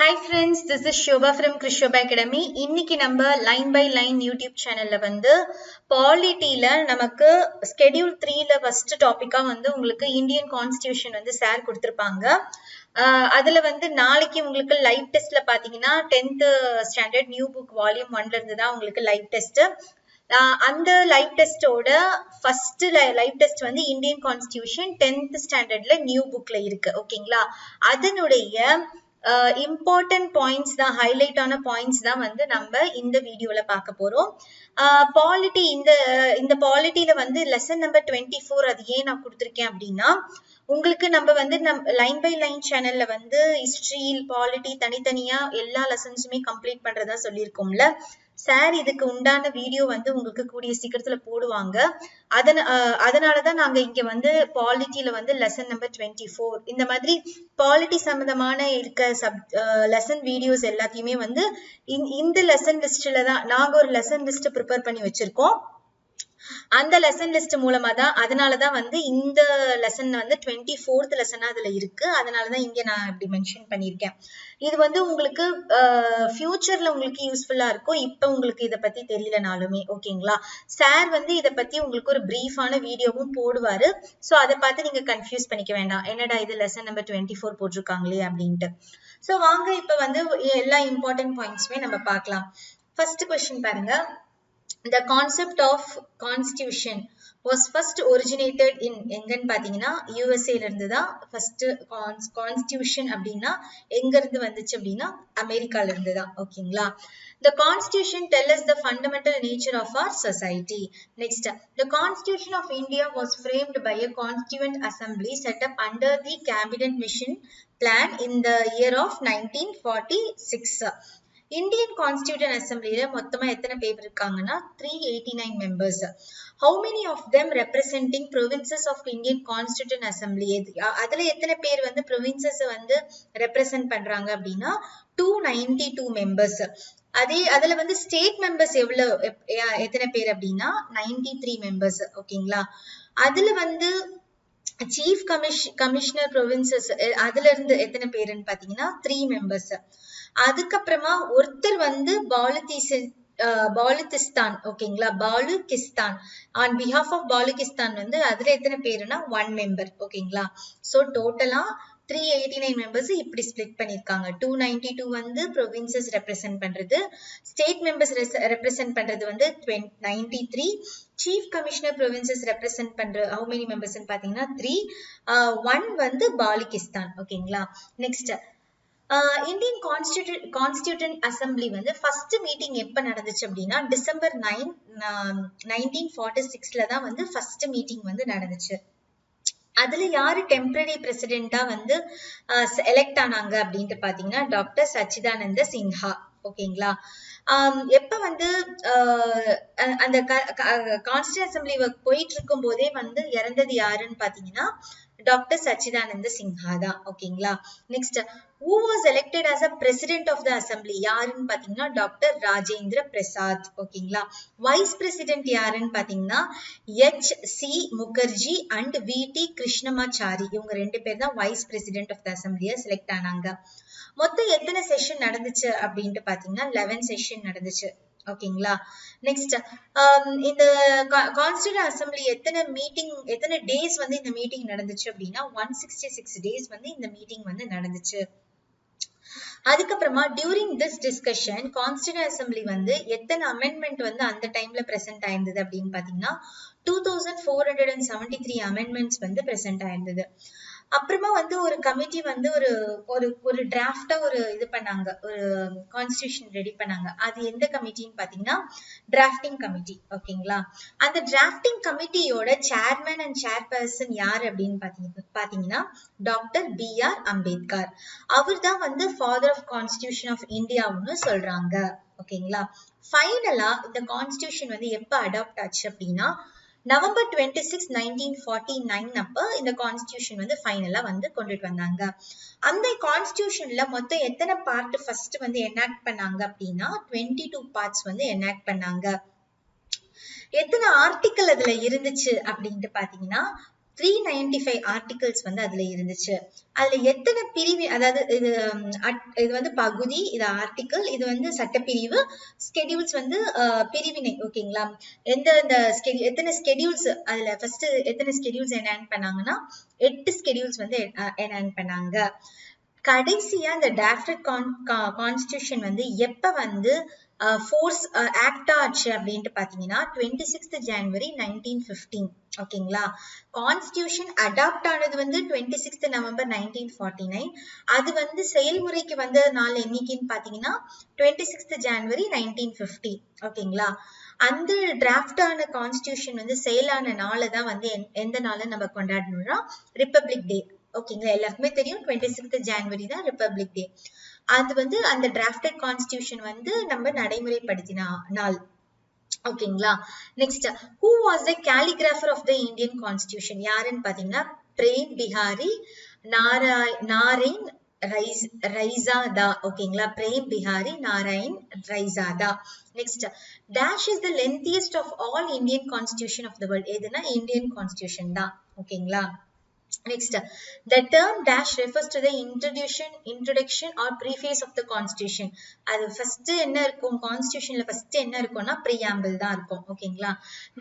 Hi friends, this is Shobha from Krishobha Academy. இன்னைக்கு நம்ம line by line YouTube சேனல்ல வந்து பாலிட்டில நமக்கு ஸ்கெடியூல் 3ல ஃபர்ஸ்ட் டாபிக்கா வந்து உங்களுக்கு இந்தியன் கான்ஸ்டிடியூஷன் வந்து சார் கொடுத்திருப்பாங்க. அதுல வந்து நாளைக்கு உங்களுக்கு லைவ் டெஸ்ட்ல பாத்தீங்கன்னா 10th standard new book volume 1ல இருந்து தான் உங்களுக்கு லைவ் டெஸ்ட். அந்த லைவ் டெஸ்டோட ஃபர்ஸ்ட் லைவ் டெஸ்ட் வந்து இந்தியன் கான்ஸ்டிடியூஷன் 10th ஸ்டாண்டர்ட்ல நியூ புக்ல இருக்கு. ஓகேங்களா? அதனுடைய இம்பார்ட்டன்ட் பாயிண்ட்ஸ் தான், ஹைலைட் ஆன பாயிண்ட்ஸ் தான் வந்து நம்ம இந்த வீடியோல பார்க்க போறோம். பாலிட்டி இந்த பாலிட்டியில வந்து லெசன் நம்பர் 24 அது ஏன் நான் கொடுத்துருக்கேன் அப்படின்னா, உங்களுக்கு நம்ம வந்து லைன் பை லைன் சேனல்ல வந்து ஹிஸ்டரி பாலிட்டி தனித்தனியா எல்லா லெசன்ஸுமே கம்ப்ளீட் பண்றதா சொல்லியிருக்கோம்ல. சார் இதுக்கு உண்டான வீடியோ வந்து உங்களுக்கு கூடிய சீக்கிரத்துல போடுவாங்க. அதனாலதான் நாங்க இங்க வந்து பாலிட்டியில வந்து லெசன் நம்பர் 24 இந்த மாதிரி பாலிட்டி சம்பந்தமான இருக்க லெசன் வீடியோஸ் எல்லாத்தையுமே வந்து இந்த லெசன் லிஸ்ட்ல தான் நாங்க ஒரு லெசன் லிஸ்ட் ப்ரிப்பேர் பண்ணி வச்சிருக்கோம். அந்த லெசன் லிஸ்ட் மூலமா தான், அதனாலதான் வந்து இந்த லெசன் வந்து 24th லெசனா அதுல இருக்கு. அதனாலதான் இங்க நான் இப்படி மென்ஷன் பண்ணிருக்கேன். இது வந்து உங்களுக்கு ஃபியூச்சர்ல உங்களுக்கு யூஸ்ஃபுல்லா இருக்கும். இப்ப உங்களுக்கு இத பத்தி தெரியலனாலுமே. ஓகேங்களா? சார் வந்து இத பத்தி உங்களுக்கு ஒரு பிரீஃபான வீடியோவும் போடுவாரு. சோ அதை பார்த்து நீங்க கன்ஃபியூஸ் பண்ணிக்க வேண்டாம், என்னடா இது லெசன் நம்பர் 24 போட்டிருக்காங்களே அப்படின்ட்டு. சோ வாங்க இப்ப வந்து எல்லா இம்பார்ட்டன்ட் பாயிண்ட்ஸ்மே நம்ம பார்க்கலாம். ஃபர்ஸ்ட் கொஸ்டின் பாருங்க. The concept of constitution was first originated in எங்கன்னு பாத்தீங்கன்னா யூஎஸ்ஏல இருந்து தான் ஃபர்ஸ்ட் கான்ஸ்டிடியூஷன் அப்படின்னா எங்க இருந்து வந்துச்சு அப்படின்னா அமெரிக்கால இருந்து தான். ஓகேங்களா? The constitution tells us the fundamental nature of our society. Next, the constitution of India was framed by a constituent assembly set up under the cabinet mission plan in the year of 1946. Indian constitution அசம்பிளில மொத்தமா எத்தனை பேர் இருக்காங்கன்னா 389 members. How many of them representing provinces of Indian Constituent Assembly? அதுல எத்தனை பேர் வந்து provinces வந்து ரெப்ரசென்ட் பண்றாங்க அப்படின்னா 292 மெம்பர்ஸ். அதுல வந்து ஸ்டேட் மெம்பர்ஸ் எத்தனை பேர் அப்படின்னா 93 மெம்பர்ஸ். ஓகேங்களா? அதுல வந்து சீஃப் கமிஷனர் ப்ரொவின்சஸ் அதுல இருந்து எத்தனை பேருன்னு பாத்தீங்கன்னா 3 மெம்பர்ஸ். அதுக்கப்புறமா ஒருத்தர் வந்து பாலுகிஸ்தான். ஓகேங்களா? பாலுகிஸ்தான் ஆன் பிஹாஃப் ஆஃப் பாலுகிஸ்தான் வந்து அதுல எத்தனை பேருன்னா 1 மெம்பர். ஓகேங்களா? சோ டோட்டலா 389 மெம்பர்ஸ் இப்படி ஸ்பிளிட் பண்ணிருக்காங்க. 292 வந்து ப்ரொவின்சஸ் ரெப்ரசென்ட் பண்றது, ஸ்டேட் மெம்பர்ஸ் ரெப்ரசென்ட் பண்றது வந்து 93, சீஃப் கமிஷனர் ப்ரொவின்சஸ் ரெப்ரசென்ட் பண்ற how many மெம்பர்ஸ் பாத்தீங்கன்னா 3, 1 வந்து பாலுகிஸ்தான். ஓகேங்களா? நெக்ஸ்ட், இந்தியன் கான்ஸ்டிடியூஷன் அசம்பிளி வந்து ஃபர்ஸ்ட் மீட்டிங் எப்ப நடந்துச்சு அப்படின்னா டிசம்பர் 9, 1946ல தான் வந்து ஃபர்ஸ்ட் மீட்டிங் வந்து நடந்துச்சு. அதுல யாரு டெம்பரரி பிரசிடென்டா வந்து எலெக்ட் ஆனாங்க அப்படின்ட்டு பாத்தீங்கன்னா டாக்டர் சச்சிதானந்த சின்ஹா. ஓகேங்களா? எப்ப வந்து அந்த கான்ஸ்டிடியூஷன் அசம்பிளி போயிட்டு இருக்கும் போதே வந்து இறந்தது யாருன்னு பாத்தீங்கன்னா டாக்டர் சச்சிதானந்த சின்ஹா தான். ஓகேங்களா? Next, who was elected as a president of the assembly? யாருன்னு பாத்தீங்கன்னா டாக்டர் ராஜேந்திர பிரசாத். ஓகேங்களா? வைஸ் பிரசிடென்ட் யாருன்னு பாத்தீங்கன்னா H.C. Mukherjee and V.T. Krishnamachari. இவங்க 2 பேர் தான் வைஸ் பிரசிடென்ட் ஆஃப் த அசம்பிளியா செலக்ட் ஆனாங்க. மொத்தம் எத்தனை செஷன் நடந்துச்சு அப்படின்ட்டு பாத்தீங்கன்னா 11 செஷன் நடந்துச்சு. ஓகேங்களா? நெக்ஸ்ட், இந்த கான்ஸ்டிடியூஷன் அசம்பிளி எத்தனை டேஸ் வந்து இந்த மீட்டிங் நடந்துச்சு அப்படின்னா 166 டேஸ் வந்து இந்த மீட்டிங் வந்து நடந்துச்சு. அதுக்கப்புறமா during this discussion constitution assembly வந்து எத்தனை அமெண்ட்மெண்ட் வந்து அந்த டைம்ல பிரசன்ட் ஆயிருந்தது அப்படின்னு பாத்தீங்கன்னா 2473 அமெண்ட்மெண்ட்ஸ் வந்து பிரசன்ட் ஆயிருந்தது. அப்புறமா வந்து ஒரு கமிட்டி வந்து ஒரு டிராஃப்டா ஒரு இது பண்ணாங்க, ஒரு கான்ஸ்டிடியூஷன் ரெடி பண்ணாங்க. அது எந்த கமிட்டின்னு பாத்தீங்கன்னா டிராஃப்டிங் கமிட்டி. ஓகேங்களா? அந்த டிராஃப்டிங் கமிட்டியோட சேர்மேன் அண்ட் சேர்பர்சன் யாரு அப்படின்னு பாத்தீங்கன்னா டாக்டர் B.R. அம்பேத்கர். அவர் தான் வந்து ஃபாதர் ஆஃப் கான்ஸ்டிடியூஷன் ஆஃப் இந்தியாவுன்னு சொல்றாங்க. ஓகேங்களா? ஃபைனலா இந்த கான்ஸ்டிடியூஷன் வந்து எப்ப அடாப்ட் ஆச்சு அப்படின்னா நவம்பர் 26, 1949 அப்ப இந்த கான்ஸ்டிடியூஷன் வந்து ஃபைனலா வந்து கொண்டுட்டு வந்தாங்க. அந்த கான்ஸ்டிடியூஷன்ல மொத்தம் எத்தனை பார்ட் ஃபர்ஸ்ட் வந்து எனாக்ட் பண்ணாங்க அப்படின்னா 22 பார்ட்ஸ் வந்து எனாக்ட் பண்ணாங்க. எத்தனை ஆர்டிக்கல் அதுல இருந்துச்சு அப்படின்ட்டு பாத்தீங்கன்னா 395 ஆர்டிகல்ஸ் வந்து அதுல இருந்துச்சு. அதுல எத்தனை பிரிவு, அதாவது இது வந்து பகுதி, இது ஆர்டிகல், இது வந்து சட்டப்பிரிவு, ஸ்கெடியூல்ஸ் வந்து பிரிவினை. ஓகேங்களா? எத்தனை ஸ்கெடியூல்ஸ் அதுல ஃபர்ஸ்ட் எத்தனை ஸ்கெடியூல்ஸ் என்ஹான்ஸ் பண்ணாங்கன்னா 8 ஸ்கெடியூல்ஸ் வந்து என்ஹான்ஸ் பண்ணாங்க. கடைசியா இந்த டிராஃப்டட் கான்ஸ்டிடியூஷன் வந்து எப்ப வந்து ஃபோர்ஸ் ஆக்ட் ஆச்சு அப்படின்ட்டு பாத்தீங்கன்னா 26th January 1915. ஓகேங்களா? கான்ஸ்டிடியூஷன் அடாப்ட் ஆனது வந்து 26th November 1949. அது வந்து செயல்முறைக்கு வந்த நாள் என்னைக்குன்னு பாத்தீங்கன்னா 26th January 1950. ஓகேங்களா? அந்த டிராஃப்ட் ஆன கான்ஸ்டிடியூஷன் வந்து செயலான நாளை தான் வந்து எந்த நாளை நம்ம கொண்டாடணும்னா ரிப்பப்ளிக் டே. ஓகேங்களா? எல்லாருக்குமே தெரியும் 26th January தான் ரிப்பப்ளிக் டே. அது வந்து அந்த டிராஃப்டட் கான்ஸ்டிடியூஷன் வந்து நம்ம நடைமுறைப்படுத்தின நாள். ஓகேங்களா? Next, who was the calligrapher of the Indian Constitution? யாருன்னு பாத்தீங்கன்னா பிரேம் பிஹாரி நாராயண் ரைசாதா. ஓகேங்களா? Prem Bihari Narayan Raizada. Next, dash is the lengthiest of all Indian Constitution of the world. எதுனா Indian Constitution தான். ஓகேங்களா? Next, the term dash refers to the introduction or preface of the constitution. அது first என்ன இருக்கும், constitutionல first என்ன இருக்கும்னா preamble தான் இருக்கும். ஓகேங்களா?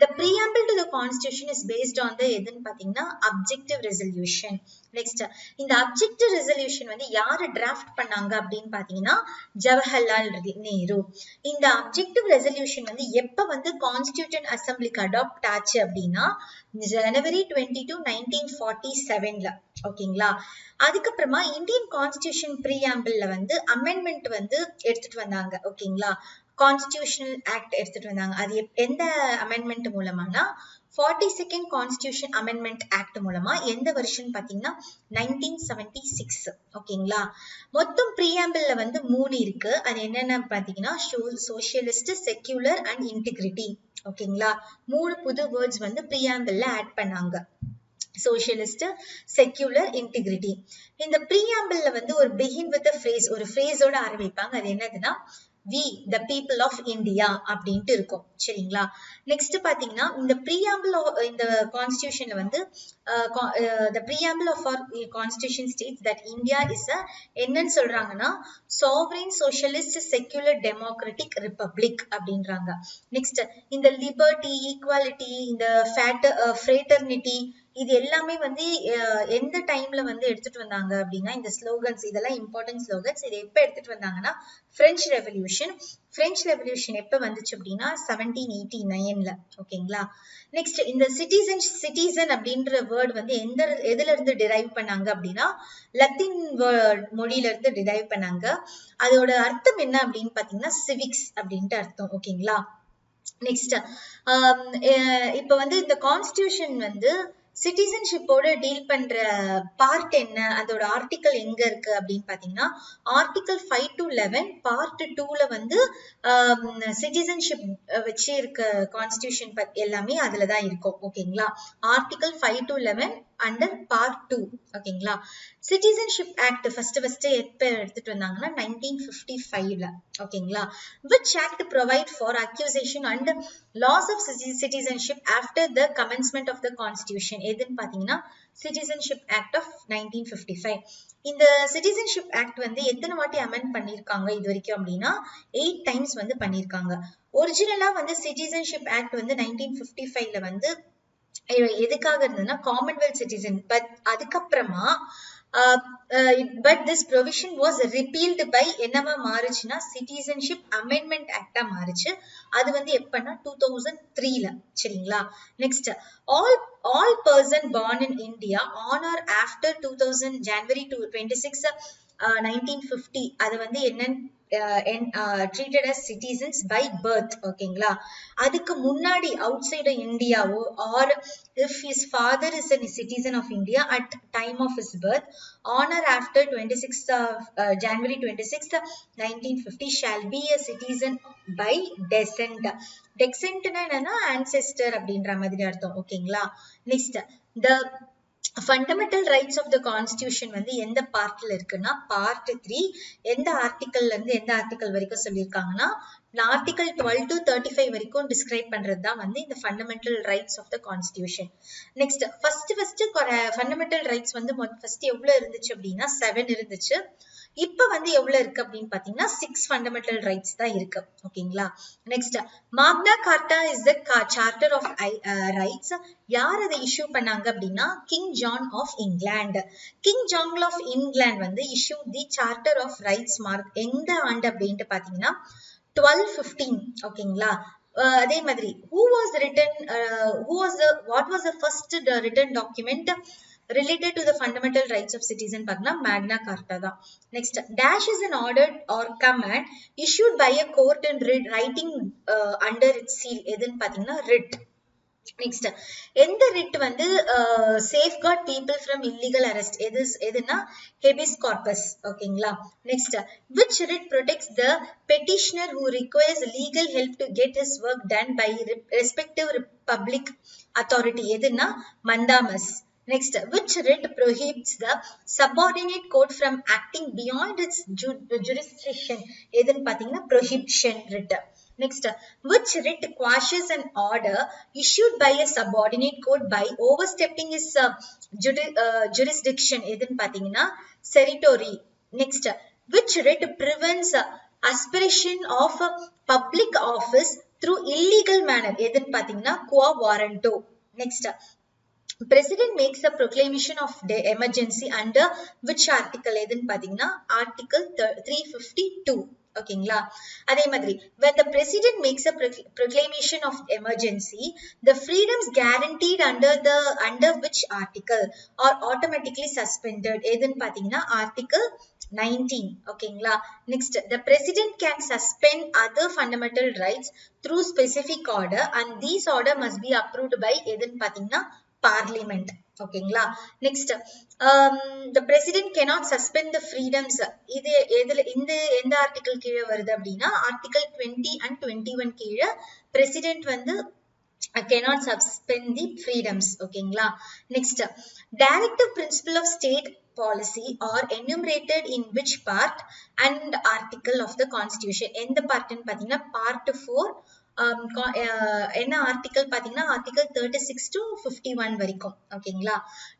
The preamble to the constitution is based on the எதுன்னு பாத்தீங்கன்னா objective resolution. Next, இந்த objective resolution வந்து யாரு டிராஃப்ட் பண்ணாங்க அப்படின்னு பாத்தீங்கன்னா ஜவஹர்லால் நேரு. இந்த objective resolution வந்து எப்ப வந்து கான்ஸ்டிடியூஷன் அசம்பிளிக்கு அடாப்ட் ஆச்சு அப்படின்னா January 22, 1947ல. ஓகேங்களா? அதுக்கப்புறமா இந்தியன் கான்ஸ்டிடியூஷன் ப்ரீஆம்பிள்ல வந்து அமெண்ட்மெண்ட் வந்து எடுத்துட்டு வந்தாங்க. ஓகேங்களா? கான்ஸ்டிடியூஷனல் ஆக்ட் எடுத்துட்டு வந்தாங்க. அது எந்த அமெண்ட்மெண்ட் மூலமானா 42nd கான்ஸ்டிடியூஷன் அமெண்ட்மெண்ட் ஆக்ட் மூலமா. எந்த வருஷம் பாத்தீங்கன்னா 1976. ஓகேங்களா? மொத்தம் ப்ரீஆம்பிள்ல வந்து 3 இருக்கு. அது என்னென்ன பாத்தீங்கன்னா சோசியலிஸ்ட், செக்யூலர் அண்ட் இன்டிகிரிட்டி. ஓகேங்களா? 3 புது வேர்ட்ஸ் வந்து ப்ரீஆம்பிள்ல ஆட் பண்ணாங்க. Socialist, secular, integrity. இந்த ப்ரீஆம்பிள்ல வந்து ஒரு பிகின் வித் phrase, ஒரு phrase-ஓட ஆரம்பிப்பாங்க. அது என்னதுன்னா we the people of India அப்படின்ட்டு இருக்கும். சரிங்களா? நெக்ஸ்ட் பாத்தீங்கன்னா இந்த preamble இந்த கான்ஸ்டிடியூஷன்ல வந்து the preamble of our constitution states that India is a என்னன்னு சொல்றாங்கன்னா sovereign socialist secular democratic republic அப்படின்றாங்க. நெக்ஸ்ட் இந்த liberty, equality, இந்த fraternity, இது எல்லாமே வந்து எந்த டைம்ல வந்து எடுத்துட்டு வந்தாங்க அப்படின்னா இந்த ஸ்லோகன்ஸ், இதெல்லாம் இம்பார்ட்டன்ட் ஸ்லோகன்ஸ். இது எப்ப எடுத்துட்டு வந்தாங்கன்னா பிரெஞ்சு ரெவல்யூஷன் எப்ப வந்துச்சு அப்படின்னா 1789ல. ஓகேங்களா? நெக்ஸ்ட் இந்த சிட்டிசன் அப்படின்ற வேர்ட் வந்து எதுல இருந்து டிரைவ் பண்ணாங்க அப்படின்னா லத்தீன் மொழியில இருந்து டிரைவ் பண்ணாங்க. அதோட அர்த்தம் என்ன அப்படின்னு பாத்தீங்கன்னா சிவிக்ஸ் அப்படின்ட்டு அர்த்தம். ஓகேங்களா? நெக்ஸ்ட் இப்ப வந்து இந்த கான்ஸ்டிடியூஷன் வந்து சிட்டிசன்ஷிப்போட டீல் பண்ற பார்ட் என்ன, அதோட ஆர்டிக்கல் எங்க இருக்கு அப்படின்னு பாத்தீங்கன்னா ஆர்டிக்கல் 5 to 11 பார்ட் 2ல வந்து சிட்டிசன்ஷிப் வச்சு இருக்க கான்ஸ்டிடியூஷன் எல்லாமே அதுலதான் இருக்கும். ஓகேங்களா? Article 5 to 11 under part 2. ஓகேங்களா? சிட்டிசன்ஷிப் ஆக்ட் ஃபர்ஸ்ட் எப்ப எடுத்துட்டு வந்தாங்கன்னா 1955ல. ஓகேங்களா? which act provide for accusation and loss of citizenship after the commencement of the constitution. எதுன்னு பாத்தீங்கன்னா சிட்டிசன்ஷிப் ஆக்ட் ஆஃப் 1955. இந்த சிட்டிசன்ஷிப் ஆக்ட் வந்து எத்தனை வாட்டி அமெண்ட் பண்ணிருக்காங்க இது வரைக்கும் அப்படின்னா 8 times வந்து பண்ணிருக்காங்க. ஒரிஜினலா வந்து சிட்டிசன்ஷிப் ஆக்ட் வந்து 1955ல வந்து எதுக்காக இருந்ததுன்னா காமன்வெல்த் சிட்டிசன். பட் அதுக்கப்புறமா but this provision was repealed by என்னவா மாறுச்சுன்னா சிட்டிசன்ஷிப் அமெண்ட்மெண்ட் ஆக்டா மாறுச்சு. அது வந்து எப்பன்னா 2003ல. சரிங்களா? Next all person born in India on or after 2000 January 26 1950 அது வந்து என்னன்னு treated as citizens by birth. ஓகேங்களா? அதுக்கு முன்னாடி outside இந்தியாவோ or if his father is a citizen of India at time of his birth on or after 26th January 26th 1950 shall be a citizen by descent. descent என்னன்னா ancestor அப்படின்ற மாதிரி அர்த்தம். ஓகேங்களா? Next the fundamental rights of the constitution வந்து எந்த பார்ட்ல இருக்குன்னா part 3 எந்த ஆர்டிகல்ல இருந்து எந்த ஆர்டிகல் வரைக்கும் சொல்லியிருக்காங்கன்னா ஆர்டிகல் 12 to 35 வரைக்கும் டிஸ்கிரைப் பண்றது தான் வந்து இந்த fundamental rights of the constitution. Next first fundamental rights வந்து ஃபர்ஸ்ட் எவ்வளவு இருந்துச்சு அப்படின்னா 7 இருந்துச்சு. இப்ப வந்து எவ்வளவு இருக்கு அப்படின்னு பாத்தீங்கன்னா 6 ஃபண்டமெண்டல் ரைட்ஸ் தான் இருக்கு. ஓகேங்களா. Next magna carta is the charter of rights. யார் அதை இஷ்யூ பண்ணாங்க அப்படின்னா king john of England. King john of England வந்து issue the charter of rights மார்க் எந்த ஆண்டு அப்படின்ட்டு பாத்தீங்கன்னா 1215. ஓகேங்களா. அதே மாதிரி what was the first written document related to the fundamental rights of citizen பார்த்தா மேக்னா கார்ட்டா தான். Next dash is an order or command issued by a court in writing under its seal. எதுன்னு பாத்தீங்கன்னா writ. நெக்ஸ்ட் எந்த writ வந்து safeguard people from illegal arrest எதுனா ஹெபிஸ் corpus. ஓகேங்களா. Next which writ protects the petitioner who requires legal help to get his work done by respective public authority எதுனா மந்தாமஸ். Next, which writ prohibits the subordinate court from acting beyond its jurisdiction எதுன்னு பாத்தீங்கன்னா prohibition writ. Next, which writ quashes an order issued by a subordinate court by overstepping its jurisdiction எதுன்னு பாத்தீங்கன்னா certiorari. Next, which writ prevents aspiration of public office through illegal manner எதுன்னு பாத்தீங்கன்னா quo warranto. Next, President makes a proclamation of emergency under which article எதுன்னு பாத்தீங்கன்னா article 352. ஓகேங்களா. அதே மாதிரி when the president makes a proclamation of emergency, the freedoms guaranteed under which article are automatically suspended எதுன்னு பாத்தீங்கன்னா article 19. ஓகேங்களா. Next, the president can suspend other fundamental rights through specific order and these order must be approved by எதுன்னு பாத்தீங்கன்னா parliament. ஓகேங்களா. Next the president cannot suspend the freedoms. இது எந்த article கீழே வருது அப்படின்னா ஆர்டிகல் 20 and 21 கீழே president வந்து cannot suspend the freedoms. ஓகேங்களா. Next directive principle of state policy are enumerated in which part and article of the constitution எந்த பார்ட்னு பாத்தீங்கன்னா part 4 என்ன ஆர்டிகல் பாத்தீங்கன்னா ஆர்டிகல் 36 to 51 வரைக்கும். ஓகேங்களா.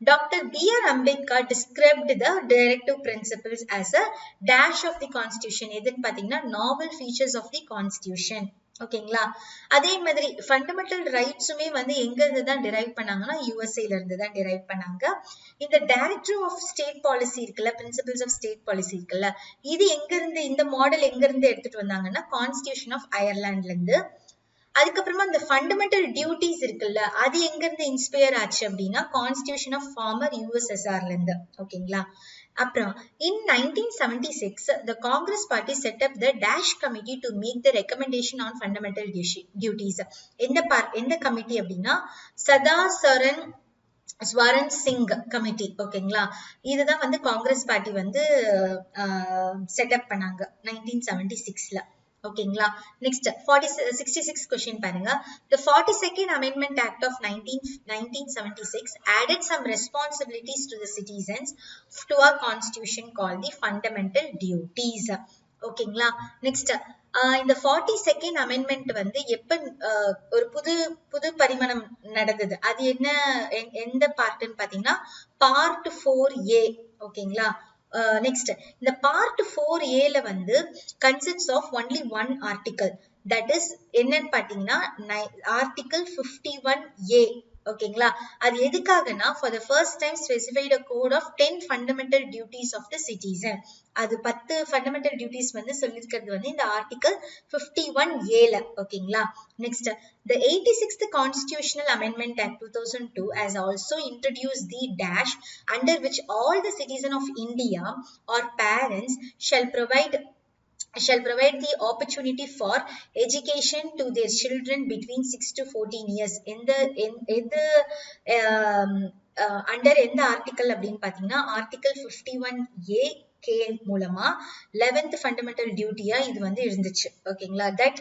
Doctor B.R. Ambedkar described the directive principles as a dash of the constitution எதுன்னு பாத்தீங்கன்னா novel features of the constitution. ஓகேங்களா. அதே மாதிரி ஃபண்டமெண்டல் ரைட்ஸுமே வந்து எங்க இருந்து தான் டிரைவ் பண்ணாங்கன்னா யூஎஸ்ஏல இருந்து தான் டிரைவ் பண்ணாங்க. இந்த டைரக்டிவ் ஆஃப் ஸ்டேட் பாலிசி இருக்குல்ல, பிரின்சிபிள்ஸ் ஆஃப் ஸ்டேட் பாலிசி இருக்குல்ல, இது எங்க இருந்து இந்த மாடல் எங்க இருந்து எடுத்துட்டு வந்தாங்கன்னா கான்ஸ்டிடியூஷன் ஆஃப் அயர்லாந்துல இருந்து. அதுக்கப்புறமா இந்த ஃபண்டமெண்டல் டியூட்டிஸ் இருக்குல்ல, அது எங்க இருந்து இன்ஸ்பயர் ஆச்சு அப்படின்னா கான்ஸ்டிடியூஷன் ஆஃப் ஃபார்மர் யூஎஸ்எஸ்ஆர்ல இருந்து. ஓகேங்களா. அப்புறம் in 1976 the Congress party set up the dash committee to make the recommendation on fundamental duties. எந்த கமிட்டி அப்படின்னா சதா ஸ்வரன் சிங் கமிட்டி. ஓகேங்களா. இதுதான் வந்து காங்கிரஸ் பார்ட்டி வந்து செட்டப் பண்ணாங்க 1976ல. ஓகேங்களா. நெக்ஸ்ட் 66 கொஸ்டின் பாருங்க. The 42nd Amendment Act of 1976 added some responsibilities to the citizens to our constitution called the fundamental duties. ஓகேங்களா. நெக்ஸ்ட் இந்த 42nd Amendment வந்து எப்ப ஒரு புது பரிமாணம் நடந்தது, அது எந்த பார்ட்னு பாத்தீங்கன்னா பார்ட் 4A. ஓகேங்களா. நெக்ஸ்ட் இந்த பார்ட் 4A வந்து consists of only one article, that is என்னன்னு பாத்தீங்கன்னா article 51A. ஓகேங்களா. அது எதுக்காகனா for the first time specified a code of 10 fundamental duties of the citizen. அது 10 fundamental duties வந்து சொல்லிருக்கிறது வந்து இந்த article 51A. ஓகேங்களா. Next the 86th Constitutional Amendment Act 2002 has also introduced the dash under which all the citizens of India or parents shall provide the opportunity for education to their children between 6 to 14 years. under எந்த article அப்படின்னு பாத்தீங்கன்னா article 51A K மூலமா 11th fundamental duty-ஆ இது வந்து இருந்துச்சு. ஓகேங்களா? That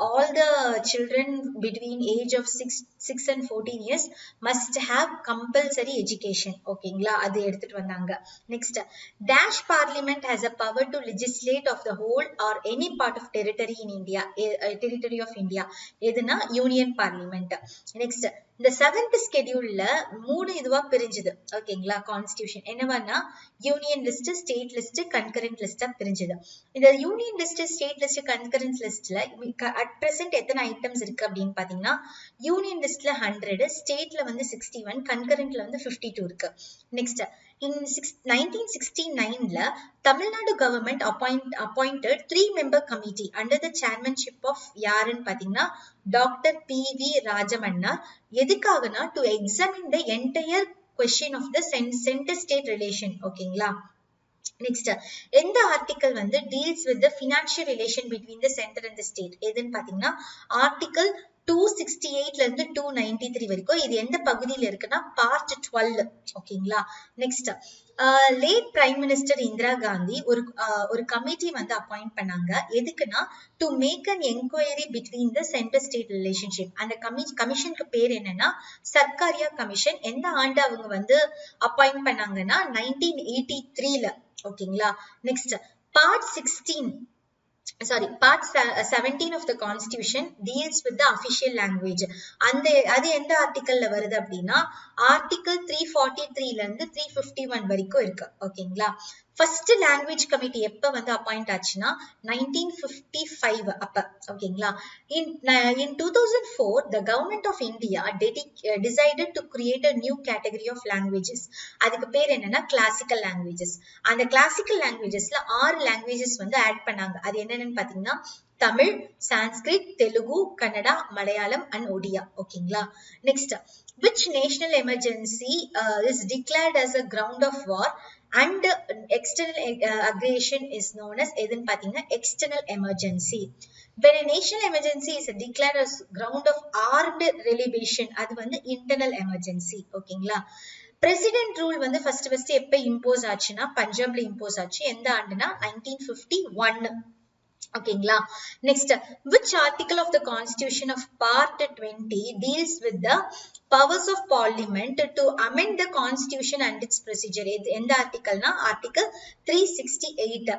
all the children between age of 6 and 14 years must have compulsory education. ஓகேங்களா? அது எடுத்துட்டு வந்தாங்க. Next, Dash Parliament has a power to legislate of the whole or any part of territory in India. Territory of India. எதுனா Union Parliament. Next, இந்த 7th schedule-ல 3 இதுவா பிரிஞ்சுது. ஓகேங்களா? Constitution என்னவானா union list, state list, concurrent லிஸ்டா பிரிஞ்சுது. இந்த union list, state list, concurrent லிஸ்ட்ல அட் பிரசன்ட் எத்தனை ஐட்டம்ஸ் இருக்கு அப்படின்னு பாத்தீங்கன்னா யூனியன் லிஸ்ட்ல 100, ஸ்டேட்ல வந்து 61, கன்கரண்ட்ல வந்து 52 இருக்கு. நெக்ஸ்ட், in 1969ல Tamil Nadu government appointed 3-member committee under the chairmanship of யாருன்னு பாத்தீங்கன்னா டாக்டர் PV ராஜமன்னார். எதுக்காகனா to examine the entire question of the center state relation. ஓகேங்களா? Next, எந்த ஆர்டிகல் வந்து deals with the financial relation between the center and the state எதுன்னு பாத்தீங்கன்னா article 268 ல இருந்து 293 வரைக்கும். இது எந்த பகுதியில இருக்குன்னா பார்ட் 12. ஓகேங்களா? Next, late prime minister Indira Gandhi ஒரு கமிட்டி வந்து அப்பாயிண்ட் பண்ணாங்க. எதுக்குன்னா to make an enquiry between the centre state relationship. அந்த கமிஷனுக்கு பேர் என்னன்னா சர்க்காரியா கமிஷன். எந்த ஆண்டு அவங்க வந்து அப்பாயிண்ட் பண்ணாங்கன்னா 1983ல. ஓகேங்களா? Next, part 17 of the constitution deals with the official language. அது எந்த ஆர்டிகல்ல வருது அப்படின்னா ஆர்டிகல் 343 ல இருந்து 351 வரைக்கும் இருக்கு. ஓகேங்களா? ஃபர்ஸ்ட் லாங்குவேஜ் கமிட்டி எப்ப வந்து அப்பாயிண்ட் ஆச்சுன்னா 1955 அப்ப. ஓகேங்களா? in 2004 the government of India decided to create a new category of languages. அதுக்கு பேர் என்னன்னா கிளாசிக்கல் லாங்குவேஜஸ். அந்த கிளாசிக்கல் லாங்குவேஜஸ்ல 6 லாங்குவேஜஸ் வந்து ஆட் பண்ணாங்க. அது என்னன்னு பாத்தீங்கன்னா தமிழ், சான்ஸ்கிரிட், தெலுங்கு, கன்னடா, மலையாளம் and ஒடியா. ஓகேங்களா? Next, which national emergency is declared as a ground of war and external aggression is known as எதுன்னு பாத்தீங்கன்னா external emergency. When a national emergency is declared as ground of armed relation, அது வந்து internal emergency. ஓகேங்களா? President rule வந்து first எப்ப impose ஆச்சுன்னா பஞ்சாப்ல impose ஆச்சு. எந்த ஆண்டுனா 1951. ஓகேங்களா? Next, which article of the constitution of part 20 deals with the powers of parliament to amend the constitution and its procedure? எந்த ஆர்டிகல்னா article 368.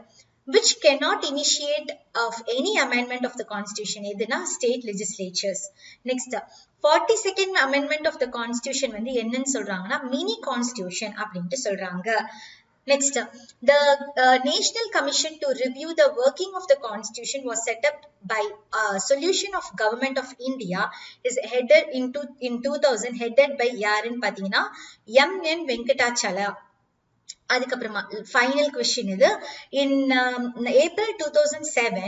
which cannot initiate of any amendment of the constitution எதுனா state legislatures. Next, 42nd amendment of the constitution வந்து என்னன்னு சொல்றாங்கன்னா mini constitution அப்படின்ட்டு சொல்றாங்க. Next, the National Commission to review the working of the Constitution was set up by Solution of Government of India is headed in 2000 headed by யாருன்னு பாத்தீங்கன்னா M.N. வெங்கடாச்சலா. அதுக்கப்புறமா final question இது. இன் April 2007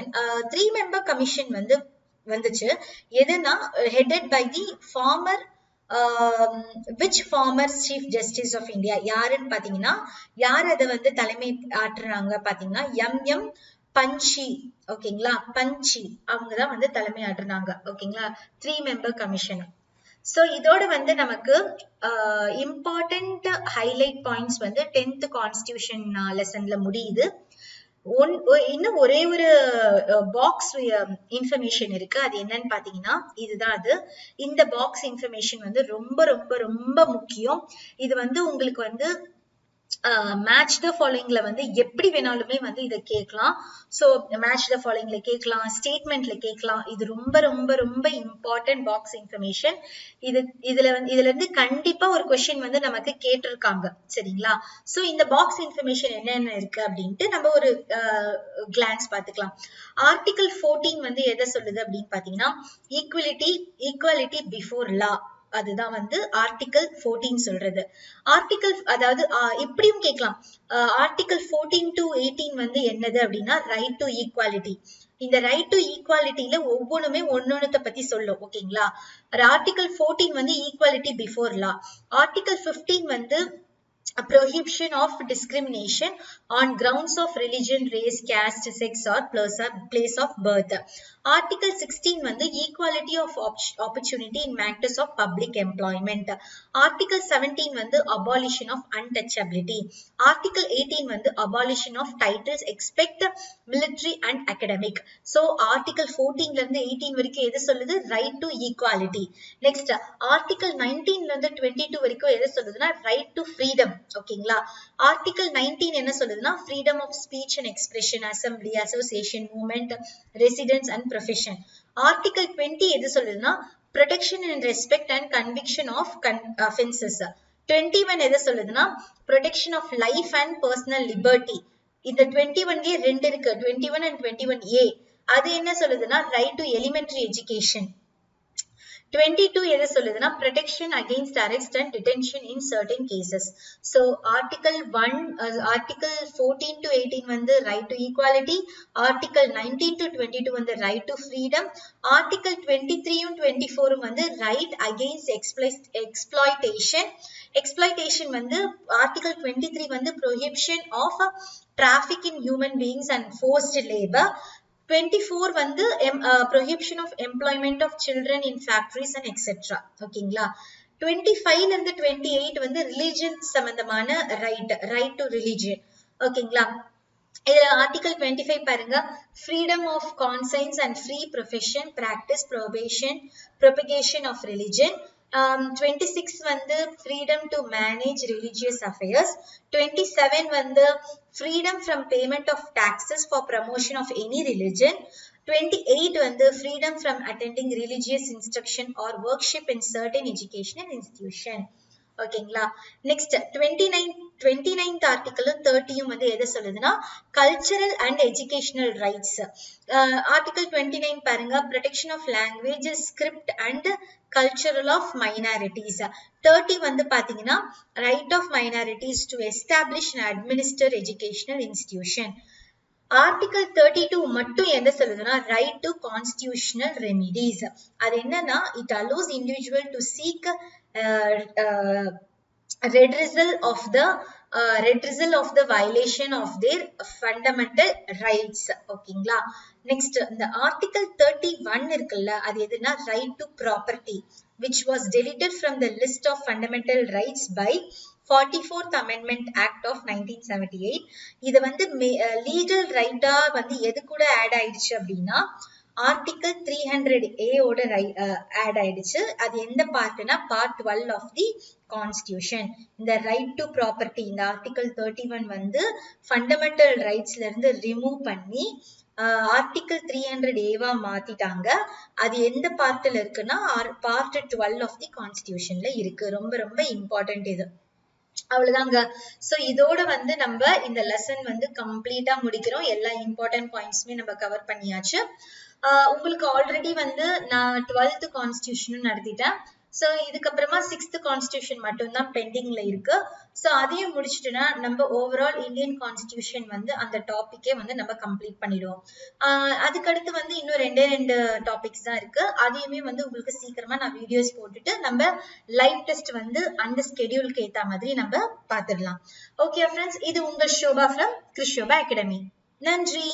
3-member commission வந்து வந்துச்சு. எதுனா headed by the former which former chief justice of India யாருன்னு பாத்தீங்கன்னா யார் அதை வந்து தலைமை ஆற்றுறாங்க பாத்தீங்கன்னா M.M. பஞ்சி. ஓகேங்களா? பஞ்சி அவங்கதான் வந்து தலைமை ஆற்றுனாங்க. ஓகேங்களா? 3-member commission. சோ இதோட வந்து நமக்கு இம்பார்ட்டன்ட் ஹைலைட் பாயிண்ட்ஸ் வந்து 10th கான்ஸ்டிடியூஷன் லெசன்ல முடியுது. இன்னும் ஒரே ஒரு பாக்ஸ் இன்ஃபர்மேஷன் இருக்கு. அது என்னன்னு பாத்தீங்கன்னா இதுதான் அது. இந்த பாக்ஸ் இன்ஃபர்மேஷன் வந்து ரொம்ப ரொம்ப ரொம்ப முக்கியம். இது வந்து உங்களுக்கு வந்து மேட்ச் த ஃபாலோயிங்ல வந்து எப்படி வேணாலுமே வந்து இதை கேட்கலாம். சோ மேட்ச் த ஃபாலோயிங்ல கேட்கலாம், ஸ்டேட்மெண்ட்ல கேட்கலாம். இது ரொம்ப ரொம்ப ரொம்ப இம்பார்ட்டன்ட் பாக்ஸ் இன்ஃபர்மேஷன். இதுல இருந்து கண்டிப்பா ஒரு கொஸ்டின் வந்து நமக்கு கேட்டிருக்காங்க. சரிங்களா? சோ இந்த பாக்ஸ் இன்ஃபர்மேஷன் என்னென்ன இருக்கு அப்படின்ட்டு நம்ம ஒரு கிளான்ஸ் பாத்துக்கலாம். ஆர்டிகல் 14 வந்து எதை சொல்லுது அப்படின்னு பாத்தீங்கன்னா ஈக்குவாலிட்டி பிஃபோர் லா. அதுதான் வந்து ஆர்டிகல் 14 சொல்றது. ஆர்டிகல் அதாவது இப்படியும் கேட்கலாம். ஆர்டிகல் 14 to 18 வந்து என்னது அப்படின்னா ரைட் டு ஈக்குவாலிட்டி. இந்த ரைட் டு ஈக்குவாலிட்டியில ஒவ்வொன்றுமே ஒன்னொன்னத்தை பத்தி சொல்லும். ஓகேங்களா? ஆர்டிகல் 14 வந்து ஈக்குவாலிட்டி பிஃபோர் லா. ஆர்டிகல் 15 வந்து a prohibition of discrimination on grounds of religion, race, caste, sex or place of birth. Article 16 வந்து equality of opportunity in matters of public employment. Article 17 வந்து abolition of untouchability. Article 18 வந்து abolition of titles except military and academic. So article 14 ல இருந்து 18 வரைக்கும் எது சொல்லுது? right to equality. Next article 19 ல இருந்து 22 வரைக்கும் எது சொல்லுதுன்னா right to freedom. ஓகேங்களா? article 19 என்ன சொல்லுதுன்னா freedom of speech and expression, assembly, association, movement, residence and profession. article 20 எது சொல்லுதுன்னா protection and respect and conviction of offenses. 21 எது சொல்லுதுன்னா protection of life and personal liberty. இந்த 21 ரெண்டு இருக்கு, 21 and 21A. அது என்ன சொல்லுதுன்னா right to elementary education. 22 எது சொல்லுதுன்னா protection against arrest and detention in certain cases. So article 14 to 18 வந்து right to equality, article 19 to 22 வந்து right to freedom, article 23 and 24 வந்து right against exploitation வந்து article 23 வந்து prohibition of traffic in human beings and forced labor. 24 வந்து prohibition of employment of children in factories and etc. ஓகேங்களா? 25 ல இருந்து 28 வந்து religion சம்பந்தமான right to religion. ஓகேங்களா? இதுல article 25 பாருங்க, freedom of conscience and free profession, practice, propagation of religion. 26 வந்து freedom to manage religious affairs. 27 வந்து freedom from payment of taxes for promotion of any religion. 28 வந்து freedom from attending religious instruction or worship in certain educational institution. ஓகேங்களா? Next 29th article 30 வந்து எதை சொல்லுதுன்னா cultural and educational rights. Article 29 பாருங்க, protection of language, script and cultural of minorities. 30 வந்து பாத்தீங்கன்னா right of minorities to establish and administer educational institution. Article 32 மட்டும் என்ன சொல்லுதுன்னா ரைட் டு கான்ஸ்டிடியூஷனல் ரெமிடிஸ். அது என்னன்னா it allows individual to seek redressal of the violation of their fundamental rights. ஓகேங்களா? Next இந்த article 31 இருக்குல்ல, அது எதுனா right to property which was deleted from the list of fundamental rights by 44th Amendment Act of 1978. இது வந்து legal ரைட்டா வந்து எது கூட ஆட் ஆயிடுச்சு அப்படின்னா ஆர்டிகிள் 300A ஓட ஆட் ஆயிடுச்சு. அது எந்த பார்ட்னா பார்ட் 12 ஆஃப் தி கான்ஸ்டிடியூஷன். இந்த ரைட் டு ப்ராப்பர்ட்டி இந்த ஆர்டிகிள் 31 வந்து ஃபண்டமெண்டல் ரைட்ஸ்ல இருந்து ரிமூவ் பண்ணி ஆர்டிகிள் 300A மாத்திட்டாங்க. அது எந்த பார்ட்ல இருக்குன்னா பார்ட் 12 ஆஃப் தி கான்ஸ்டிடியூஷன்ல இருக்கு. ரொம்ப ரொம்ப இம்பார்ட்டன்ட் இது. அவ்வளவுதாங்க. சோ இதோட வந்து நம்ம இந்த லெசன் வந்து கம்ப்ளீட்டா முடிக்கிறோம். எல்லா இம்பார்ட்டன்ட் பாயிண்ட்ஸுமே நம்ம கவர் பண்ணியாச்சு. உங்களுக்கு ஆல்ரெடி வந்து நான் 12th கான்ஸ்டிடியூஷனும் நடத்திட்டேன். சோ இதுக்கப்புறமா 6th கான்ஸ்டிடியூஷன் மட்டும்தான் பெண்டிங்ல இருக்கு. சோ அதையும் முடிச்சிட்டுனா நம்ம ஓவரால் இந்தியன் கான்ஸ்டிடியூஷன் வந்து அந்த டாபிக்கே வந்து நம்ம கம்ப்ளீட் பண்ணிடுவோம். அதுக்கடுத்து வந்து இன்னும் ரெண்டு டாபிக்ஸ் தான் இருக்கு. அதையுமே வந்து உங்களுக்கு சீக்கிரமா நான் வீடியோஸ் போட்டுட்டு நம்ம லைவ் டெஸ்ட் வந்து அந்த ஸ்கெடியூலுக்கு ஏத்த மாதிரி நம்ம பார்த்துடலாம். ஓகே ஃப்ரெண்ட்ஸ், இது உங்க Shobha from Chris Shobha Academy. நன்றி.